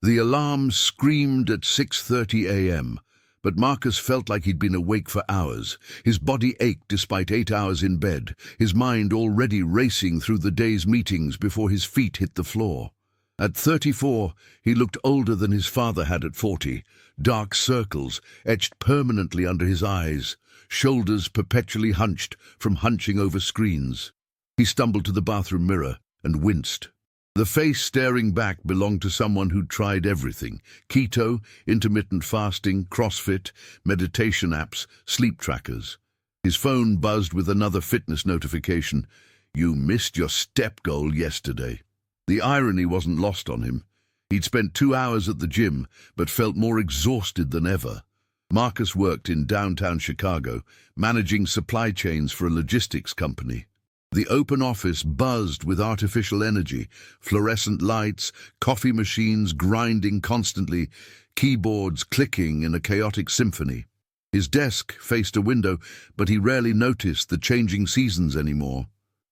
The alarm screamed at 6:30 a.m., but Marcus felt like he'd been awake for hours. His body ached despite 8 hours in bed, his mind already racing through the day's meetings before his feet hit the floor. At 34, he looked older than his father had at 40, dark circles etched permanently under his eyes, shoulders perpetually hunched from hunching over screens. He stumbled to the bathroom mirror and winced. The face staring back belonged to someone who'd tried everything: keto, intermittent fasting, CrossFit, meditation apps, sleep trackers. His phone buzzed with another fitness notification. "You missed your step goal yesterday." The irony wasn't lost on him. He'd spent 2 hours at the gym, but felt more exhausted than ever. Marcus worked in downtown Chicago, managing supply chains for a logistics company. The open office buzzed with artificial energy, fluorescent lights, coffee machines grinding constantly, keyboards clicking in a chaotic symphony. His desk faced a window, but he rarely noticed the changing seasons anymore.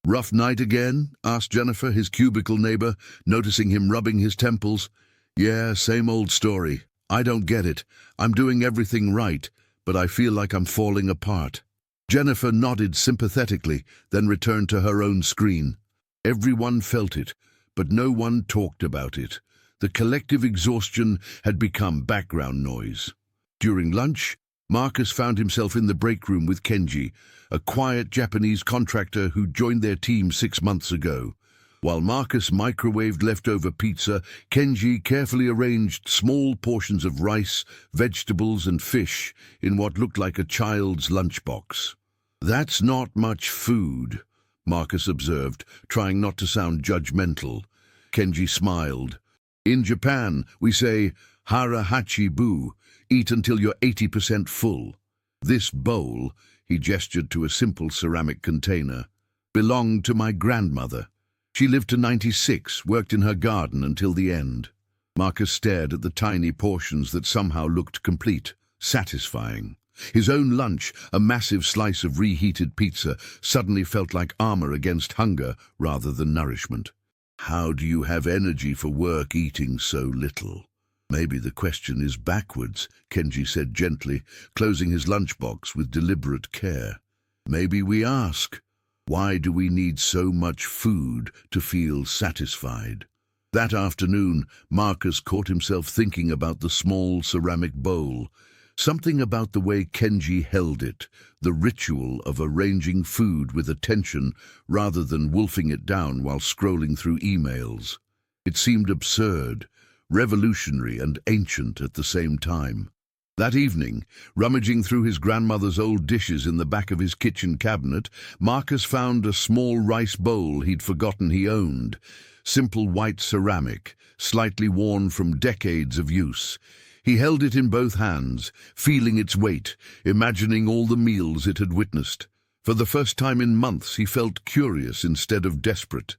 "Rough night again?" asked Jennifer, his cubicle neighbor, noticing him rubbing his temples. "Yeah, same old story. I don't get it. I'm doing everything right, but I feel like I'm falling apart." Jennifer nodded sympathetically, then returned to her own screen. Everyone felt it, but no one talked about it. The collective exhaustion had become background noise. During lunch, Marcus found himself in the break room with Kenji, a quiet Japanese contractor who joined their team 6 months ago. While Marcus microwaved leftover pizza, Kenji carefully arranged small portions of rice, vegetables and fish in what looked like a child's lunchbox. "That's not much food," Marcus observed, trying not to sound judgmental. Kenji smiled. "In Japan, we say, hara hachi bu, eat until you're 80% full. This bowl," he gestured to a simple ceramic container, "belonged to my grandmother. She lived to 96, worked in her garden until the end." Marcus stared at the tiny portions that somehow looked complete, satisfying. His own lunch, a massive slice of reheated pizza, suddenly felt like armor against hunger rather than nourishment. "How do you have energy for work eating so little?" "Maybe the question is backwards," Kenji said gently, closing his lunchbox with deliberate care. "Maybe we ask, why do we need so much food to feel satisfied?" That afternoon, Marcus caught himself thinking about the small ceramic bowl. Something about the way Kenji held it, the ritual of arranging food with attention rather than wolfing it down while scrolling through emails. It seemed absurd, revolutionary and ancient at the same time. That evening, rummaging through his grandmother's old dishes in the back of his kitchen cabinet, Marcus found a small rice bowl he'd forgotten he owned. Simple white ceramic, slightly worn from decades of use. He held it in both hands, feeling its weight, imagining all the meals it had witnessed. For the first time in months, he felt curious instead of desperate.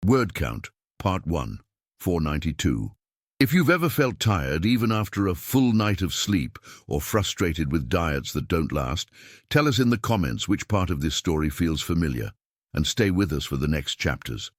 Word count, Part 1, 492. If you've ever felt tired, even after a full night of sleep, or frustrated with diets that don't last, tell us in the comments which part of this story feels familiar, and stay with us for the next chapters.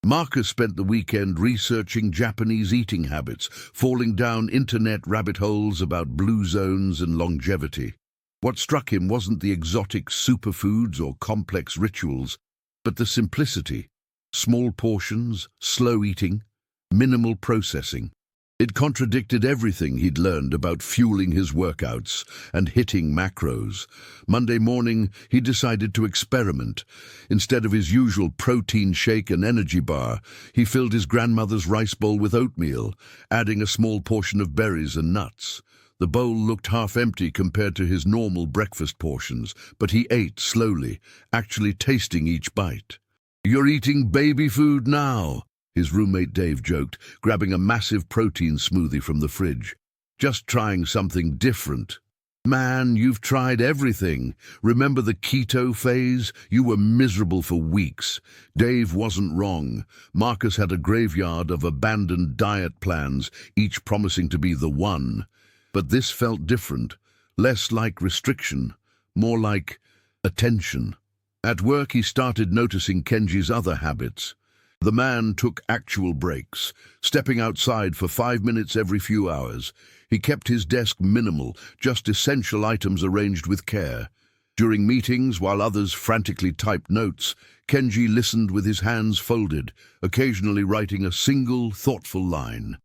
Marcus spent the weekend researching Japanese eating habits, falling down internet rabbit holes about blue zones and longevity. What struck him wasn't the exotic superfoods or complex rituals, but the simplicity. Small portions, slow eating, minimal processing. It contradicted everything he'd learned about fueling his workouts and hitting macros. Monday morning, he decided to experiment. Instead of his usual protein shake and energy bar, he filled his grandmother's rice bowl with oatmeal, adding a small portion of berries and nuts. The bowl looked half empty compared to his normal breakfast portions, but he ate slowly, actually tasting each bite. "You're eating baby food now," his roommate Dave joked, grabbing a massive protein smoothie from the fridge. "Just trying something different." "Man, you've tried everything. Remember the keto phase? You were miserable for weeks." Dave wasn't wrong. Marcus had a graveyard of abandoned diet plans, each promising to be the one. But this felt different, less like restriction, more like attention. At work, he started noticing Kenji's other habits. The man took actual breaks, stepping outside for 5 minutes every few hours. He kept his desk minimal, just essential items arranged with care. During meetings, while others frantically typed notes, Kenji listened with his hands folded, occasionally writing a single, thoughtful line.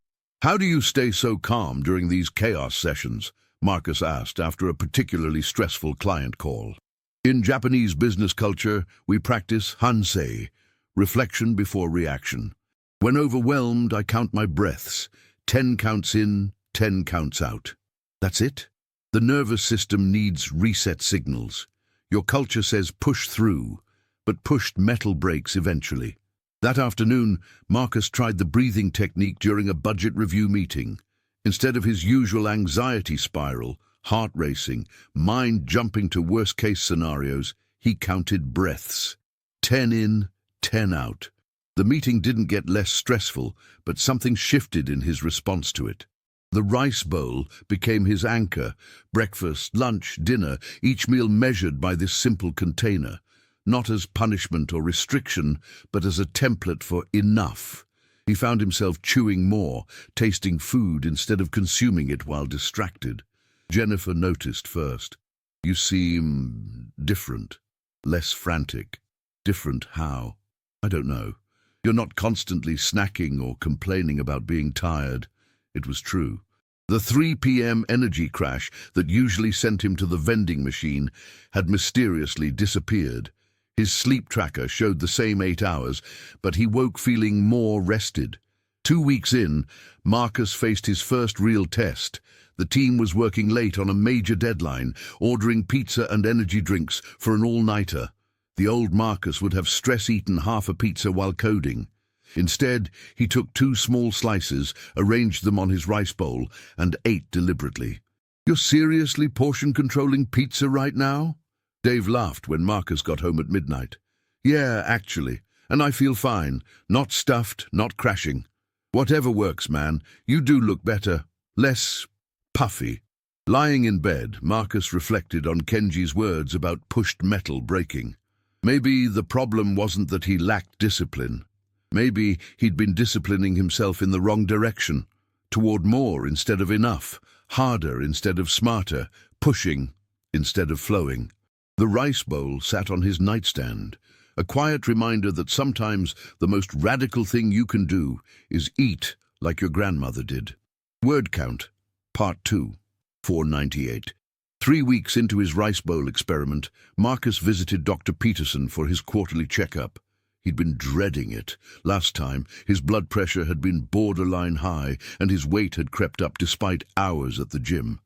"How do you stay so calm during these chaos sessions?" Marcus asked after a particularly stressful client call. "In Japanese business culture, we practice hansei, reflection before reaction. When overwhelmed, I count my breaths. 10 counts in, 10 counts out. That's it. The nervous system needs reset signals. Your culture says push through, but pushed metal breaks eventually." That afternoon, Marcus tried the breathing technique during a budget review meeting. Instead of his usual anxiety spiral, heart racing, mind jumping to worst-case scenarios, he counted breaths. 10 in, 10 out. The meeting didn't get less stressful, but something shifted in his response to it. The rice bowl became his anchor, breakfast, lunch, dinner, each meal measured by this simple container, not as punishment or restriction, but as a template for enough. He found himself chewing more, tasting food instead of consuming it while distracted. Jennifer noticed first. "You seem different, less frantic." "Different how?" "I don't know. You're not constantly snacking or complaining about being tired." It was true. The 3 p.m. energy crash that usually sent him to the vending machine had mysteriously disappeared. His sleep tracker showed the same 8 hours, but he woke feeling more rested. 2 weeks in, Marcus faced his first real test. The team was working late on a major deadline, ordering pizza and energy drinks for an all-nighter. The old Marcus would have stress-eaten half a pizza while coding. Instead, he took 2 small slices, arranged them on his rice bowl, and ate deliberately. "You're seriously portion-controlling pizza right now?" Dave laughed when Marcus got home at midnight. "Yeah, actually, and I feel fine. Not stuffed, not crashing. Whatever works, man. You do look better. Less puffy." Lying in bed, Marcus reflected on Kenji's words about pushed metal breaking. Maybe the problem wasn't that he lacked discipline. Maybe he'd been disciplining himself in the wrong direction, toward more instead of enough, harder instead of smarter, pushing instead of flowing. The rice bowl sat on his nightstand, a quiet reminder that sometimes the most radical thing you can do is eat like your grandmother did. Word count, Part 2, 498. 3 weeks into his rice bowl experiment, Marcus visited Dr. Peterson for his quarterly checkup. He'd been dreading it. Last time, his blood pressure had been borderline high, and his weight had crept up despite hours at the gym.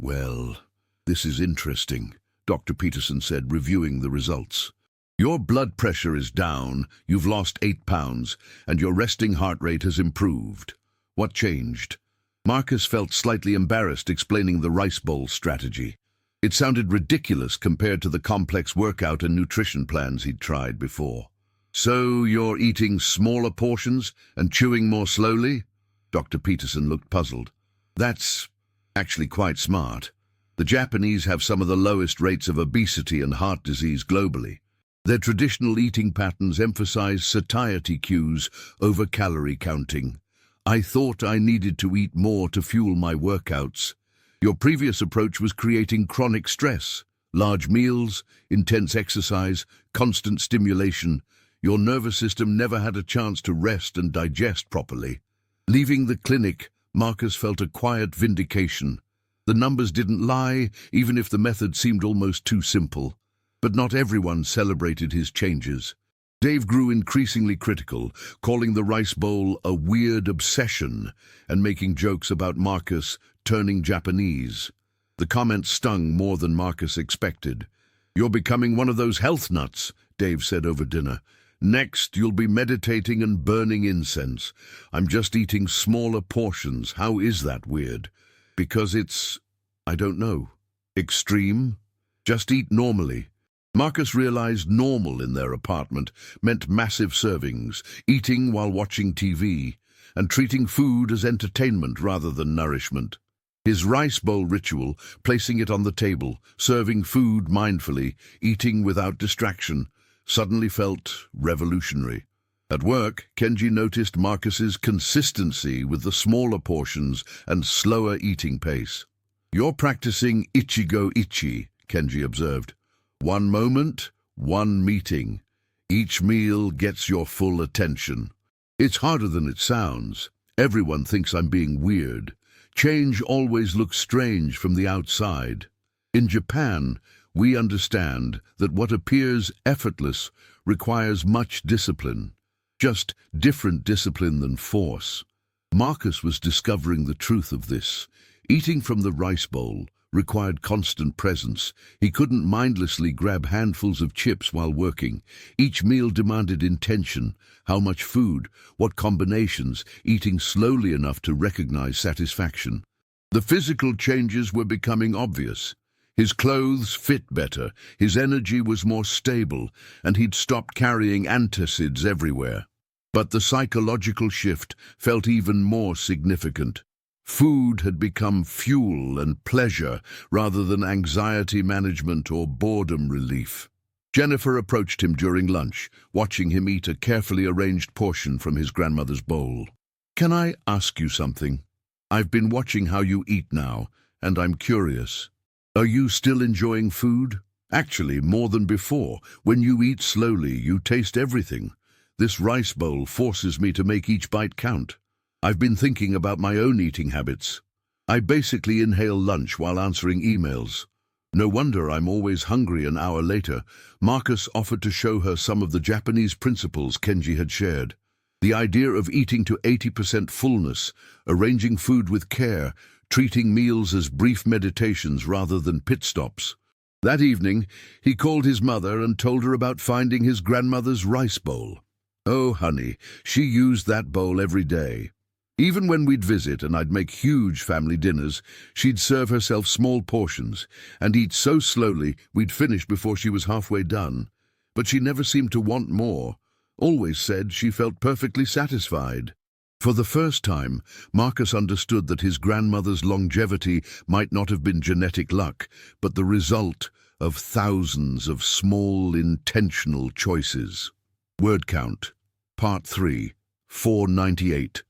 "Well, this is interesting," Dr. Peterson said, reviewing the results. "Your blood pressure is down, you've lost 8 pounds, and your resting heart rate has improved. What changed?" Marcus felt slightly embarrassed explaining the rice bowl strategy. It sounded ridiculous compared to the complex workout and nutrition plans he'd tried before. "So you're eating smaller portions and chewing more slowly?" Dr. Peterson looked puzzled. "That's actually quite smart. The Japanese have some of the lowest rates of obesity and heart disease globally. Their traditional eating patterns emphasize satiety cues over calorie counting. I thought I needed to eat more to fuel my workouts. Your previous approach was creating chronic stress, large meals, intense exercise, constant stimulation. Your nervous system never had a chance to rest and digest properly." Leaving the clinic, Marcus felt a quiet vindication. The numbers didn't lie, even if the method seemed almost too simple. But not everyone celebrated his changes. Dave grew increasingly critical, calling the rice bowl a weird obsession and making jokes about Marcus turning Japanese. The comments stung more than Marcus expected. "You're becoming one of those health nuts," Dave said over dinner. "Next, you'll be meditating and burning incense. I'm just eating smaller portions. How is that weird?" "Because it's, I don't know, extreme. Just eat normally." Marcus realized normal in their apartment meant massive servings, eating while watching TV, and treating food as entertainment rather than nourishment. His rice bowl ritual, placing it on the table, serving food mindfully, eating without distraction, suddenly felt revolutionary. At work, Kenji noticed Marcus's consistency with the smaller portions and slower eating pace. "You're practicing Ichigo Ichi," Kenji observed. "One moment, one meeting. Each meal gets your full attention." "It's harder than it sounds. Everyone thinks I'm being weird. Change always looks strange from the outside. In Japan, we understand that what appears effortless requires much discipline. Just different discipline than force." Marcus was discovering the truth of this. Eating from the rice bowl required constant presence. He couldn't mindlessly grab handfuls of chips while working. Each meal demanded intention. How much food, what combinations, eating slowly enough to recognize satisfaction. The physical changes were becoming obvious. His clothes fit better, his energy was more stable, and he'd stopped carrying antacids everywhere. But the psychological shift felt even more significant. Food had become fuel and pleasure rather than anxiety management or boredom relief. Jennifer approached him during lunch, watching him eat a carefully arranged portion from his grandmother's bowl. "Can I ask you something? I've been watching how you eat now, and I'm curious. Are you still enjoying food? Actually, more than before. When you eat slowly, you taste everything. This rice bowl forces me to make each bite count. I've been thinking about my own eating habits. I basically inhale lunch while answering emails. No wonder I'm always hungry an hour later." Marcus offered to show her some of the Japanese principles Kenji had shared. The idea of eating to 80% fullness, arranging food with care, treating meals as brief meditations rather than pit stops. That evening, he called his mother and told her about finding his grandmother's rice bowl. Oh, honey, she used that bowl every day. Even when we'd visit and I'd make huge family dinners, she'd serve herself small portions and eat so slowly we'd finish before she was halfway done. But she never seemed to want more, always said she felt perfectly satisfied. For the first time, Marcus understood that his grandmother's longevity might not have been genetic luck, but the result of thousands of small, intentional choices. Word count. Part 3, 498.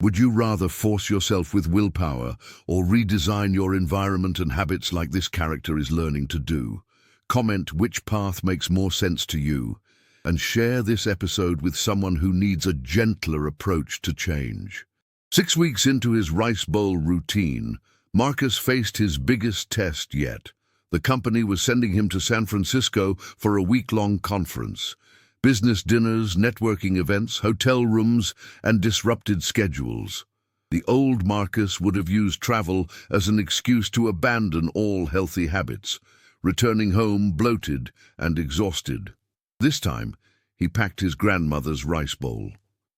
Would you rather force yourself with willpower or redesign your environment and habits like this character is learning to do? Comment which path makes more sense to you, and share this episode with someone who needs a gentler approach to change. 6 weeks into his rice bowl routine, Marcus faced his biggest test yet. The company was sending him to San Francisco for a week-long conference. Business dinners, networking events, hotel rooms, and disrupted schedules. The old Marcus would have used travel as an excuse to abandon all healthy habits, returning home bloated and exhausted. This time, he packed his grandmother's rice bowl.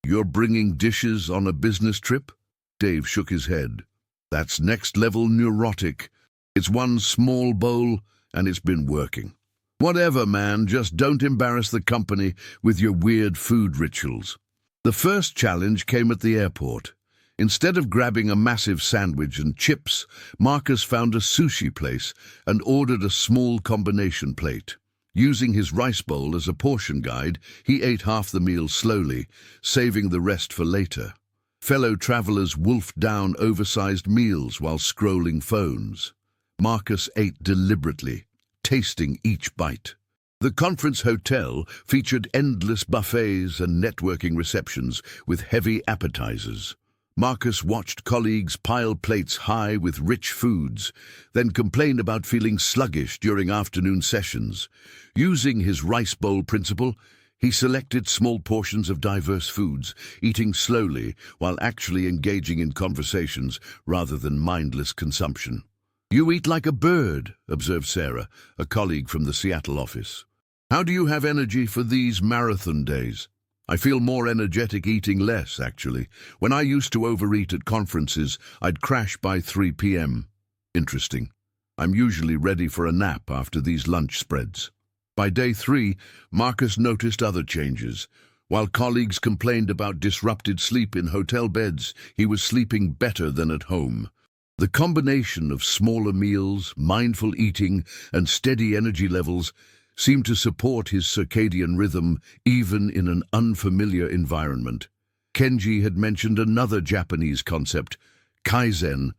"You're bringing dishes on a business trip?" Dave shook his head. "That's next-level neurotic. It's one small bowl, and it's been working." "Whatever, man, just don't embarrass the company with your weird food rituals." The first challenge came at the airport. Instead of grabbing a massive sandwich and chips, Marcus found a sushi place and ordered a small combination plate. Using his rice bowl as a portion guide, he ate half the meal slowly, saving the rest for later. Fellow travelers wolfed down oversized meals while scrolling phones. Marcus ate deliberately, tasting each bite. The conference hotel featured endless buffets and networking receptions with heavy appetizers. Marcus watched colleagues pile plates high with rich foods, then complain about feeling sluggish during afternoon sessions. Using his rice bowl principle, he selected small portions of diverse foods, eating slowly while actually engaging in conversations rather than mindless consumption. "You eat like a bird," observed Sarah, a colleague from the Seattle office. "How do you have energy for these marathon days?" "I feel more energetic eating less, actually. When I used to overeat at conferences, I'd crash by 3 p.m. Interesting. I'm usually ready for a nap after these lunch spreads." By day 3, Marcus noticed other changes. While colleagues complained about disrupted sleep in hotel beds, he was sleeping better than at home. The combination of smaller meals, mindful eating, and steady energy levels seemed to support his circadian rhythm even in an unfamiliar environment. Kenji had mentioned another Japanese concept, kaizen,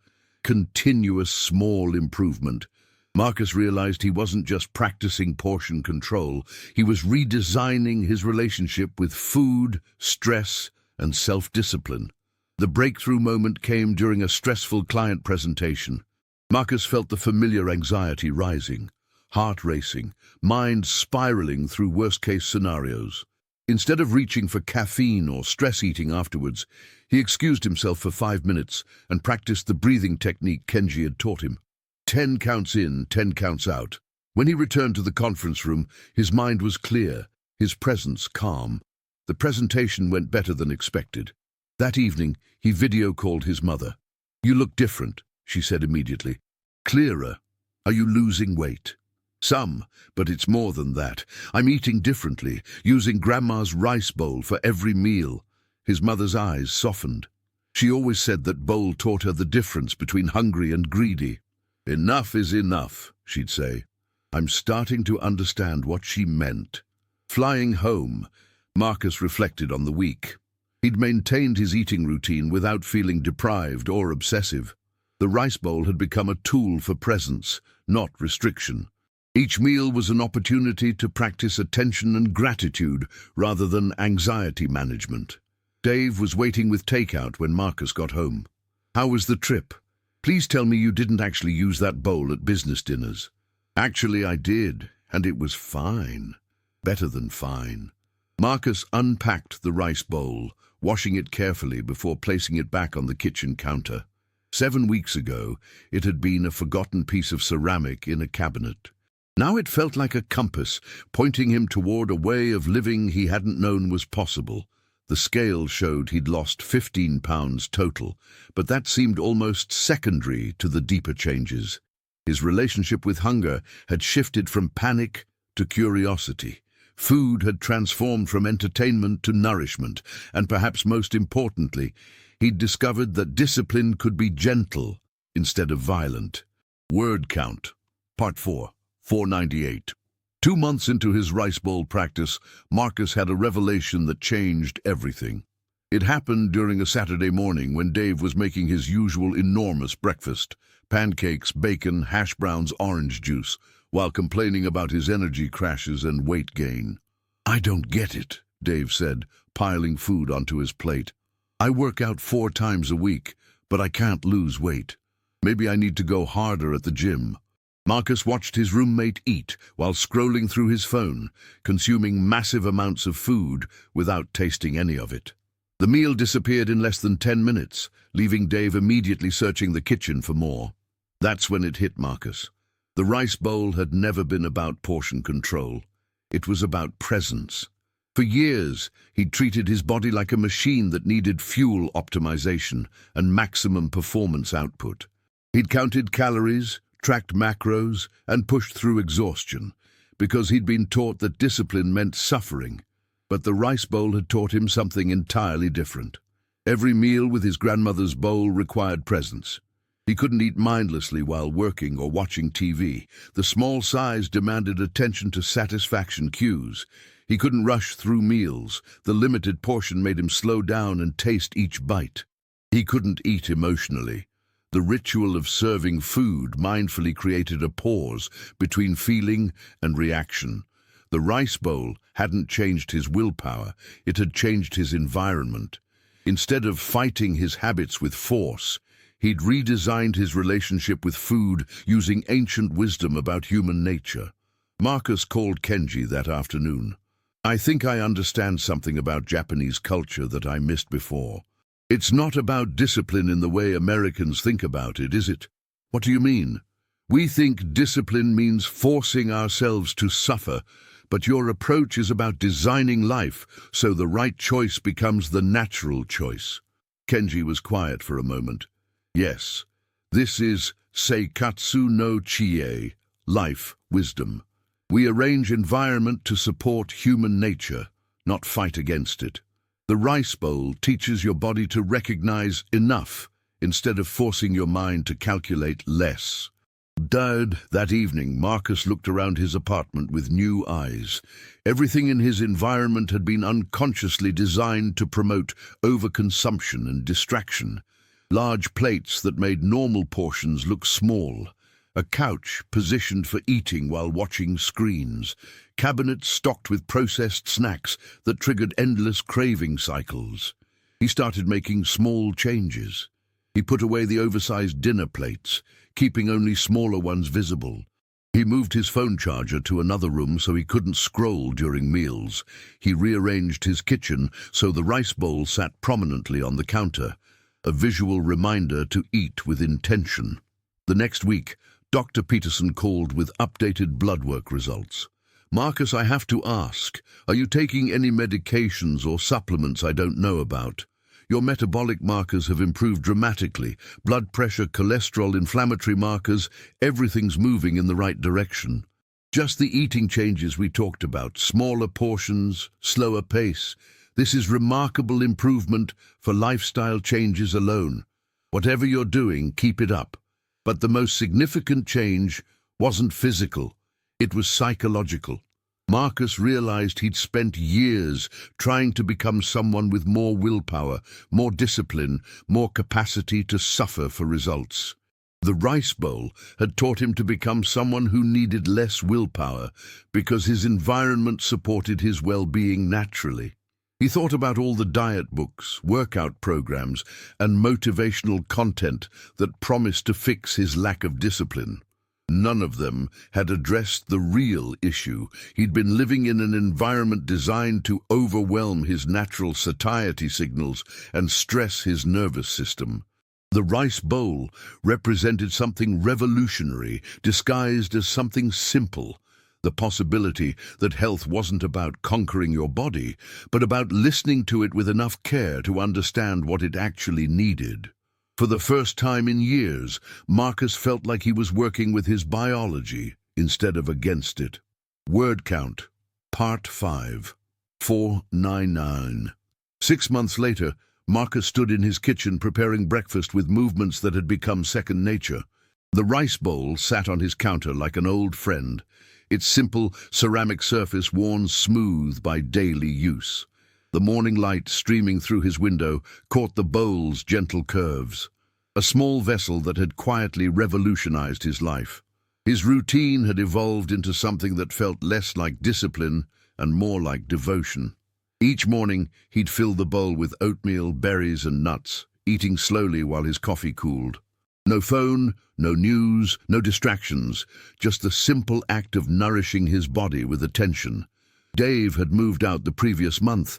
continuous small improvement. Marcus realized he wasn't just practicing portion control, he was redesigning his relationship with food, stress, and self-discipline. The breakthrough moment came during a stressful client presentation. Marcus felt the familiar anxiety rising, heart racing, mind spiraling through worst-case scenarios. Instead of reaching for caffeine or stress eating afterwards, he excused himself for 5 minutes and practiced the breathing technique Kenji had taught him. 10 counts in, 10 counts out. When he returned to the conference room, his mind was clear, his presence calm. The presentation went better than expected. That evening, he video-called his mother. "You look different," she said immediately. "Clearer. Are you losing weight?" "Some, but it's more than that. I'm eating differently, using Grandma's rice bowl for every meal." His mother's eyes softened. She always said that bowl taught her the difference between hungry and greedy. "Enough is enough," she'd say. I'm starting to understand what she meant. Flying home, Marcus reflected on the week. He'd maintained his eating routine without feeling deprived or obsessive. The rice bowl had become a tool for presence, not restriction. Each meal was an opportunity to practice attention and gratitude rather than anxiety management. Dave was waiting with takeout when Marcus got home. "How was the trip? Please tell me you didn't actually use that bowl at business dinners." "Actually, I did, and it was fine. Better than fine." Marcus unpacked the rice bowl, washing it carefully before placing it back on the kitchen counter. 7 weeks ago, it had been a forgotten piece of ceramic in a cabinet. Now it felt like a compass, pointing him toward a way of living he hadn't known was possible. The scale showed he'd lost 15 pounds total, but that seemed almost secondary to the deeper changes. His relationship with hunger had shifted from panic to curiosity. Food had transformed from entertainment to nourishment, and perhaps most importantly, he'd discovered that discipline could be gentle instead of violent. Word count. Part 4, 498. 2 months into his rice bowl practice, Marcus had a revelation that changed everything. It happened during a Saturday morning when Dave was making his usual enormous breakfast, pancakes, bacon, hash browns, orange juice, while complaining about his energy crashes and weight gain. "I don't get it," Dave said, piling food onto his plate. "I work out 4 times a week, but I can't lose weight. Maybe I need to go harder at the gym." Marcus watched his roommate eat while scrolling through his phone, consuming massive amounts of food without tasting any of it. The meal disappeared in less than 10 minutes, leaving Dave immediately searching the kitchen for more. That's when it hit Marcus. The rice bowl had never been about portion control. It was about presence. For years, he'd treated his body like a machine that needed fuel optimization and maximum performance output. He'd counted calories, tracked macros, and pushed through exhaustion, because he'd been taught that discipline meant suffering. But the rice bowl had taught him something entirely different. Every meal with his grandmother's bowl required presence. He couldn't eat mindlessly while working or watching TV. The small size demanded attention to satisfaction cues. He couldn't rush through meals. The limited portion made him slow down and taste each bite. He couldn't eat emotionally. The ritual of serving food mindfully created a pause between feeling and reaction. The rice bowl hadn't changed his willpower, it had changed his environment. Instead of fighting his habits with force, he'd redesigned his relationship with food using ancient wisdom about human nature. Marcus called Kenji that afternoon. "I think I understand something about Japanese culture that I missed before. It's not about discipline in the way Americans think about it, is it?" "What do you mean?" "We think discipline means forcing ourselves to suffer, but your approach is about designing life so the right choice becomes the natural choice." Kenji was quiet for a moment. "Yes, this is Seikatsu no Chie, life wisdom. We arrange environment to support human nature, not fight against it. The rice bowl teaches your body to recognize enough instead of forcing your mind to calculate less." That evening, Marcus looked around his apartment with new eyes. Everything in his environment had been unconsciously designed to promote overconsumption and distraction. Large plates that made normal portions look small, a couch positioned for eating while watching screens, cabinets stocked with processed snacks that triggered endless craving cycles. He started making small changes. He put away the oversized dinner plates, keeping only smaller ones visible. He moved his phone charger to another room so he couldn't scroll during meals. He rearranged his kitchen so the rice bowl sat prominently on the counter, a visual reminder to eat with intention. The next week, Dr. Peterson called with updated blood work results. "Marcus, I have to ask, are you taking any medications or supplements I don't know about? Your metabolic markers have improved dramatically. Blood pressure, cholesterol, inflammatory markers, everything's moving in the right direction. Just the eating changes we talked about, smaller portions, slower pace. This is remarkable improvement for lifestyle changes alone. Whatever you're doing, keep it up." But the most significant change wasn't physical, it was psychological. Marcus realized he'd spent years trying to become someone with more willpower, more discipline, more capacity to suffer for results. The rice bowl had taught him to become someone who needed less willpower because his environment supported his well-being naturally. He thought about all the diet books, workout programs, and motivational content that promised to fix his lack of discipline. None of them had addressed the real issue. He'd been living in an environment designed to overwhelm his natural satiety signals and stress his nervous system. The rice bowl represented something revolutionary, disguised as something simple. The possibility that health wasn't about conquering your body, but about listening to it with enough care to understand what it actually needed. For the first time in years, Marcus felt like he was working with his biology instead of against it. Word count, Part 5, 499. 6 months later, Marcus stood in his kitchen preparing breakfast with movements that had become second nature. The rice bowl sat on his counter like an old friend, its simple ceramic surface worn smooth by daily use. The morning light streaming through his window caught the bowl's gentle curves, a small vessel that had quietly revolutionized his life. His routine had evolved into something that felt less like discipline and more like devotion. Each morning, he'd fill the bowl with oatmeal, berries, and nuts, eating slowly while his coffee cooled. No phone, no news, no distractions, just the simple act of nourishing his body with attention. Dave had moved out the previous month,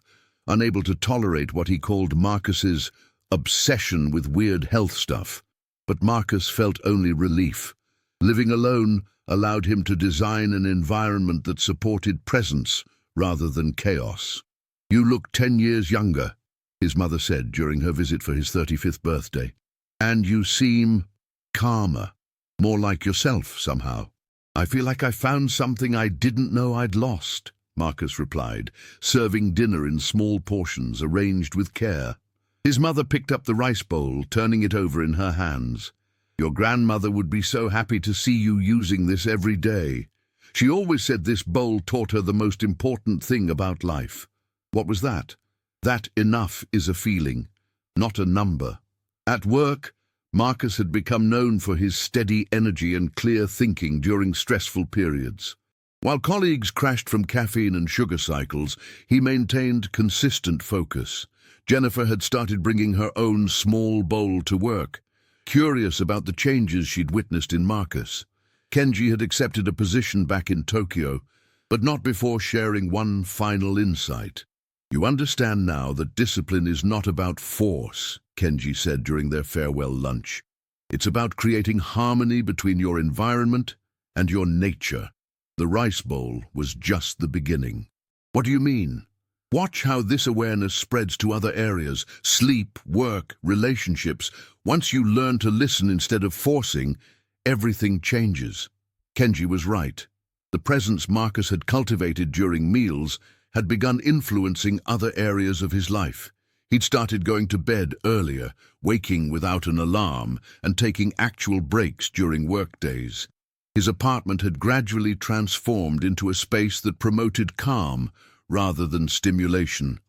unable to tolerate what he called Marcus's obsession with weird health stuff. But Marcus felt only relief. Living alone allowed him to design an environment that supported presence rather than chaos. "You look 10 years younger," his mother said during her visit for his 35th birthday. "And you seem calmer, more like yourself somehow." "I feel like I found something I didn't know I'd lost," Marcus replied, serving dinner in small portions arranged with care. His mother picked up the rice bowl, turning it over in her hands. "Your grandmother would be so happy to see you using this every day. She always said this bowl taught her the most important thing about life." "What was that?" "That enough is a feeling, not a number." At work, Marcus had become known for his steady energy and clear thinking during stressful periods. While colleagues crashed from caffeine and sugar cycles, he maintained consistent focus. Jennifer had started bringing her own small bowl to work, curious about the changes she'd witnessed in Marcus. Kenji had accepted a position back in Tokyo, but not before sharing one final insight. "You understand now that discipline is not about force," Kenji said during their farewell lunch. "It's about creating harmony between your environment and your nature." The rice bowl was just the beginning. "What do you mean?" "Watch how this awareness spreads to other areas: sleep, work, relationships. Once you learn to listen instead of forcing, everything changes." Kenji was right. The presence Marcus had cultivated during meals had begun influencing other areas of his life. He'd started going to bed earlier, waking without an alarm, and taking actual breaks during workdays. His apartment had gradually transformed into a space that promoted calm rather than stimulation.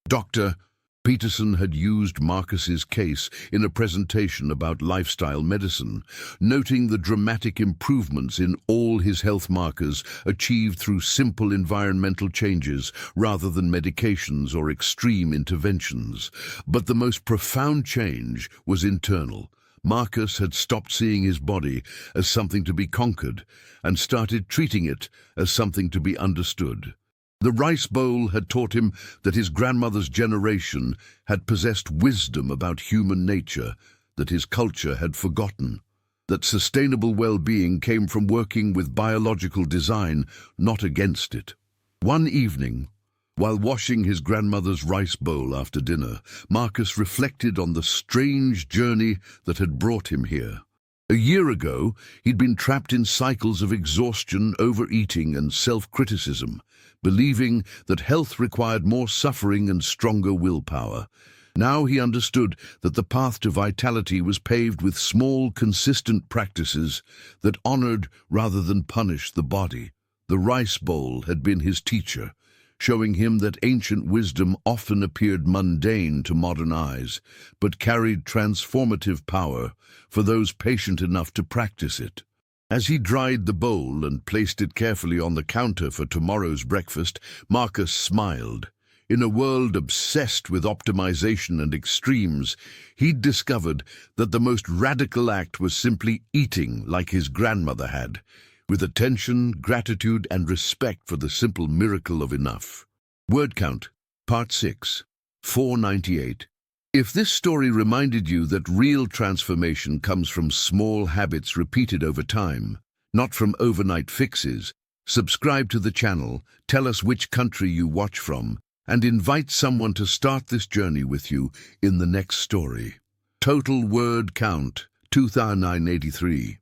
Dr. Peterson had used Marcus's case in a presentation about lifestyle medicine, noting the dramatic improvements in all his health markers achieved through simple environmental changes rather than medications or extreme interventions. But the most profound change was internal. Marcus had stopped seeing his body as something to be conquered and started treating it as something to be understood. The rice bowl had taught him that his grandmother's generation had possessed wisdom about human nature that his culture had forgotten, that sustainable well-being came from working with biological design, not against it. One evening, while washing his grandmother's rice bowl after dinner, Marcus reflected on the strange journey that had brought him here. A year ago, he'd been trapped in cycles of exhaustion, overeating, and self-criticism, believing that health required more suffering and stronger willpower. Now he understood that the path to vitality was paved with small, consistent practices that honored rather than punished the body. The rice bowl had been his teacher, showing him that ancient wisdom often appeared mundane to modern eyes, but carried transformative power for those patient enough to practice it. As he dried the bowl and placed it carefully on the counter for tomorrow's breakfast, Marcus smiled. In a world obsessed with optimization and extremes, he'd discovered that the most radical act was simply eating like his grandmother had, with attention, gratitude, and respect for the simple miracle of enough. Word count, Part 6, 498. If this story reminded you that real transformation comes from small habits repeated over time, not from overnight fixes, subscribe to the channel, tell us which country you watch from, and invite someone to start this journey with you in the next story. Total word count, 2,983.